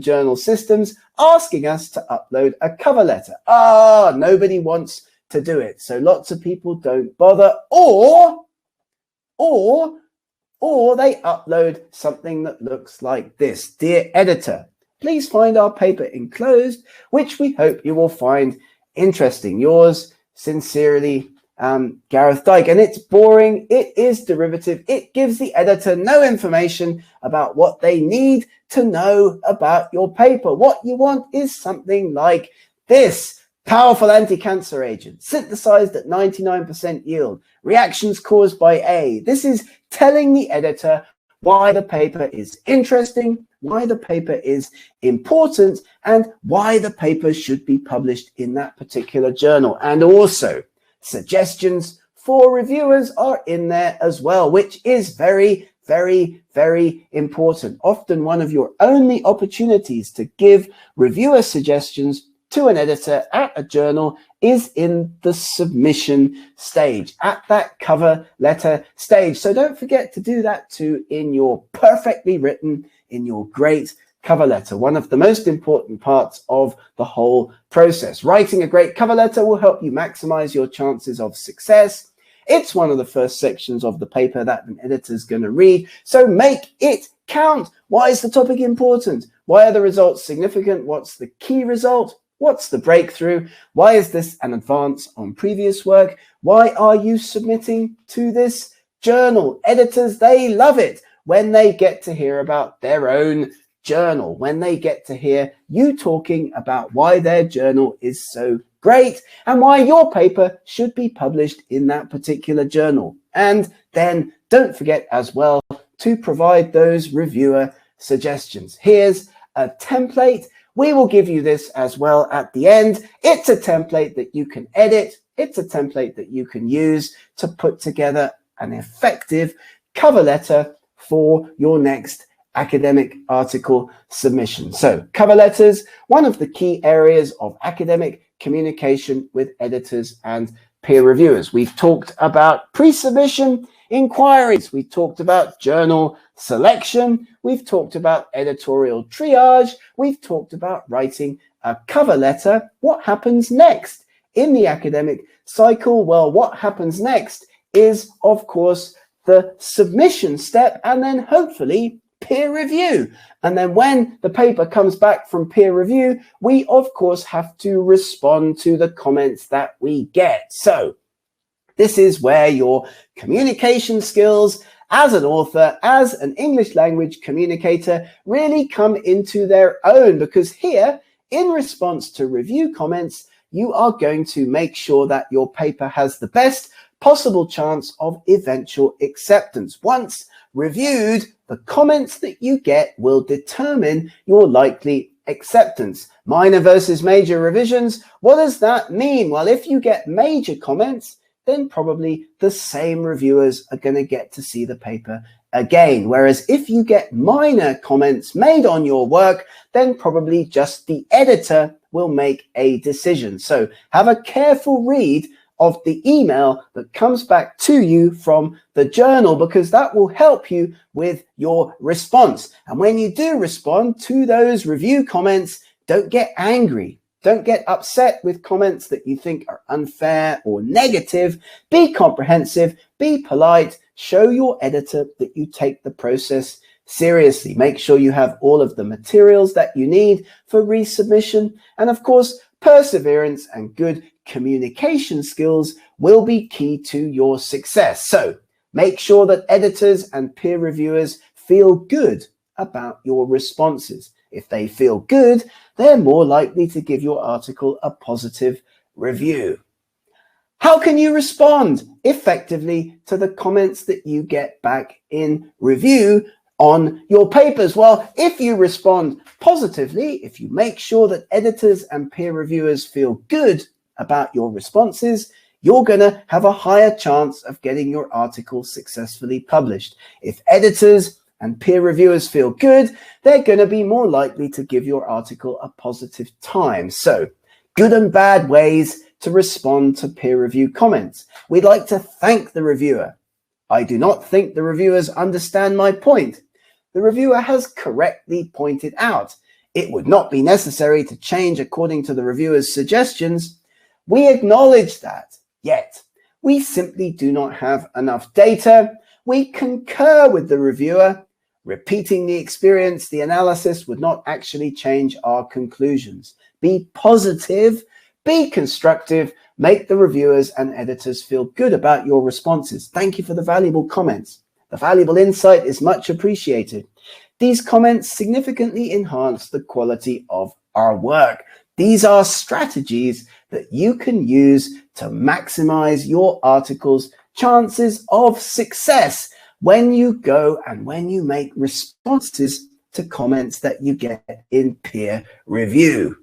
journal systems asking us to upload a cover letter. Nobody wants to do it, so lots of people don't bother, or they upload something that looks like this. Dear editor, please find our paper enclosed, which we hope you will find interesting. Yours sincerely, Gareth Dyke. And it's boring, it is derivative, it gives the editor no information about what they need to know about your paper. What you want is something like this. Powerful anti-cancer agent, synthesized at 99% yield, reactions caused by A. This is telling the editor why the paper is interesting, why the paper is important, and why the paper should be published in that particular journal. And also, suggestions for reviewers are in there as well, which is very, very, very important. Often one of your only opportunities to give reviewer suggestions to an editor at a journal is in the submission stage, at that cover letter stage. So don't forget to do that too in your perfectly written, in your great cover letter, one of the most important parts of the whole process. Writing a great cover letter will help you maximize your chances of success. It's one of the first sections of the paper that an editor is going to read, so make it count. Why is the topic important? Why are the results significant? What's the key result? What's the breakthrough? Why is this an advance on previous work? Why are you submitting to this journal? Editors, they love it when they get to hear about their own journal, when they get to hear you talking about why their journal is so great and why your paper should be published in that particular journal. And then don't forget as well to provide those reviewer suggestions. Here's a template. We will give you this as well at the end. It's a template that you can edit. It's a template that you can use to put together an effective cover letter for your next academic article submission. So cover letters, one of the key areas of academic communication with editors and peer reviewers. We've talked about pre-submission inquiries. We talked about journal selection. We've talked about editorial triage. We've talked about writing a cover letter. What happens next in the academic cycle? Well, what happens next is, of course, the submission step, and then hopefully peer review. And then when the paper comes back from peer review, we of course have to respond to the comments that we get. So this is where your communication skills as an author, as an English language communicator, really come into their own, because here, in response to review comments, you are going to make sure that your paper has the best possible chance of eventual acceptance. Once reviewed, the comments that you get will determine your likely acceptance. Minor versus major revisions. What does that mean? Well, if you get major comments, then probably the same reviewers are going to get to see the paper again. Whereas if you get minor comments made on your work, then probably just the editor will make a decision. So have a careful read of the email that comes back to you from the journal, because that will help you with your response. And when you do respond to those review comments, don't get angry. Don't get upset with comments that you think are unfair or negative. Be comprehensive, be polite, show your editor that you take the process seriously. Make sure you have all of the materials that you need for resubmission. And of course, perseverance and good communication skills will be key to your success. So make sure that editors and peer reviewers feel good about your responses. If they feel good, they're more likely to give your article a positive review. How can you respond effectively to the comments that you get back in review on your papers? Well, if you respond positively, if you make sure that editors and peer reviewers feel good about your responses, you're going to have a higher chance of getting your article successfully published. If editors and peer reviewers feel good, they're going to be more likely to give your article a positive time. So, good and bad ways to respond to peer review comments. We'd like to thank the reviewer. I do not think the reviewers understand my point. The reviewer has correctly pointed out it would not be necessary to change according to the reviewer's suggestions. We acknowledge that, yet we simply do not have enough data. We concur with the reviewer. Repeating the experience, the analysis would not actually change our conclusions. Be positive, be constructive, make the reviewers and editors feel good about your responses. Thank you for the valuable comments. The valuable insight is much appreciated. These comments significantly enhance the quality of our work. These are strategies that you can use to maximize your article's chances of success when you go and when you make responses to comments that you get in peer review.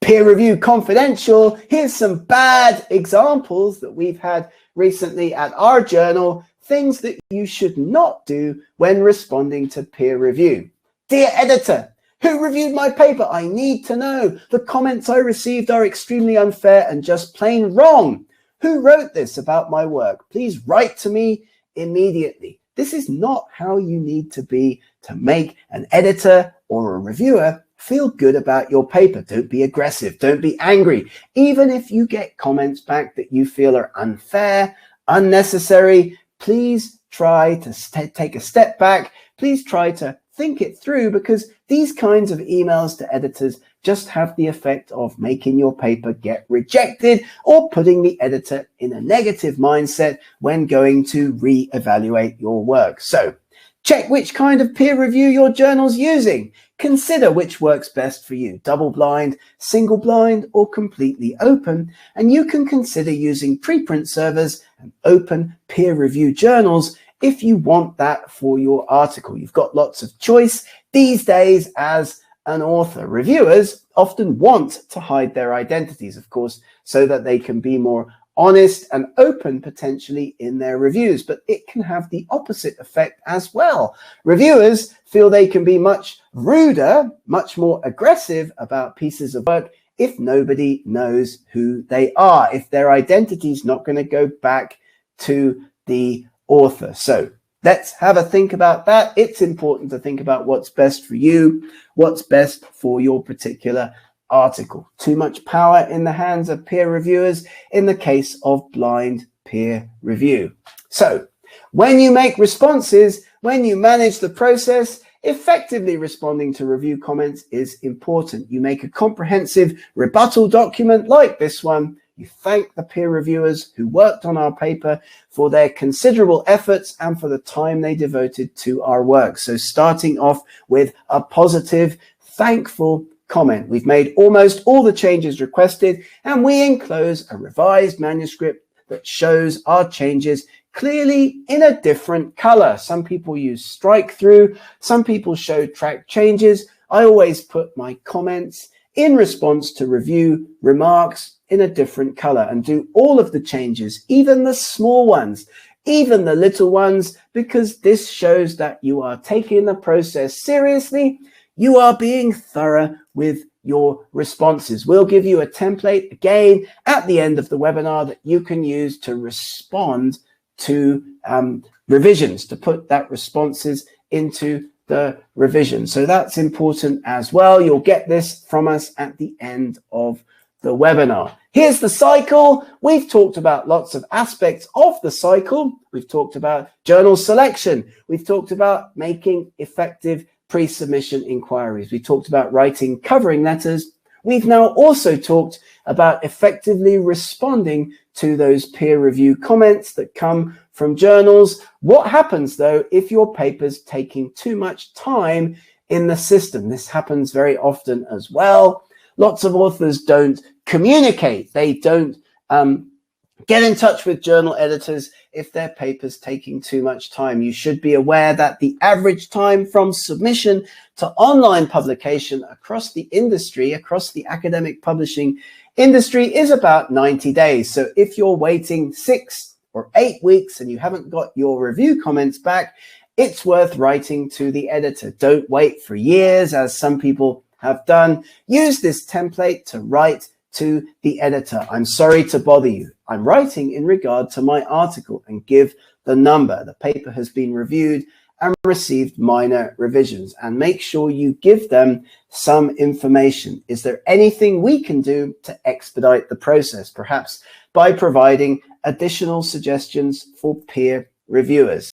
Peer review confidential. Here's some bad examples that we've had recently at our journal, things that you should not do when responding to peer review. Dear editor, who reviewed my paper? I need to know. The comments I received are extremely unfair and just plain wrong. Who wrote this about my work? Please write to me immediately. This is not how you need to be to make an editor or a reviewer feel good about your paper. Don't be aggressive. Don't be angry. Even if you get comments back that you feel are unfair, unnecessary, please try to take a step back. Please try to think it through, because these kinds of emails to editors just have the effect of making your paper get rejected or putting the editor in a negative mindset when going to re-evaluate your work. So check which kind of peer review your journal's using. Consider which works best for you, double-blind, single-blind, or completely open, and you can consider using preprint servers and open peer review journals if you want that for your article. You've got lots of choice these days as an author. Reviewers often want to hide their identities, of course, so that they can be more honest and open potentially in their reviews, but it can have the opposite effect as well. Reviewers feel they can be much ruder, much more aggressive about pieces of work if nobody knows who they are, if their identity is not going to go back to the author. So let's have a think about that. It's important to think about what's best for you, what's best for your particular article. Too much power in the hands of peer reviewers in the case of blind peer review. So when you make responses, when you manage the process, effectively responding to review comments is important. You make a comprehensive rebuttal document like this one. You thank the peer reviewers who worked on our paper for their considerable efforts and for the time they devoted to our work. So starting off with a positive, thankful comment. We've made almost all the changes requested, and we enclose a revised manuscript that shows our changes clearly in a different color. Some people use strike through, some people show track changes. I always put my comments in response to review remarks in a different color and do all of the changes, even the small ones, even the little ones, because this shows that you are taking the process seriously. You are being thorough with your responses. We'll give you a template again at the end of the webinar that you can use to respond to revisions, to put that responses into the revision. So that's important as well. You'll get this from us at the end of the webinar. Here's the cycle. We've talked about lots of aspects of the cycle. We've talked about journal selection. We've talked about making effective pre-submission inquiries. We talked about writing covering letters. We've now also talked about effectively responding to those peer review comments that come from journals. What happens though if your paper's taking too much time in the system? This happens very often as well. Lots of authors don't communicate. They don't get in touch with journal editors if their paper's taking too much time. You should be aware that the average time from submission to online publication across the industry, across the academic publishing industry, is about 90 days. So if you're waiting 6 or 8 weeks and you haven't got your review comments back, it's worth writing to the editor. Don't wait for years, as some people have done. Use this template to write to the editor. I'm sorry to bother you. I'm writing in regard to my article, and give the number. The paper has been reviewed and received minor revisions, and make sure you give them some information. Is there anything we can do to expedite the process, perhaps by providing additional suggestions for peer reviewers?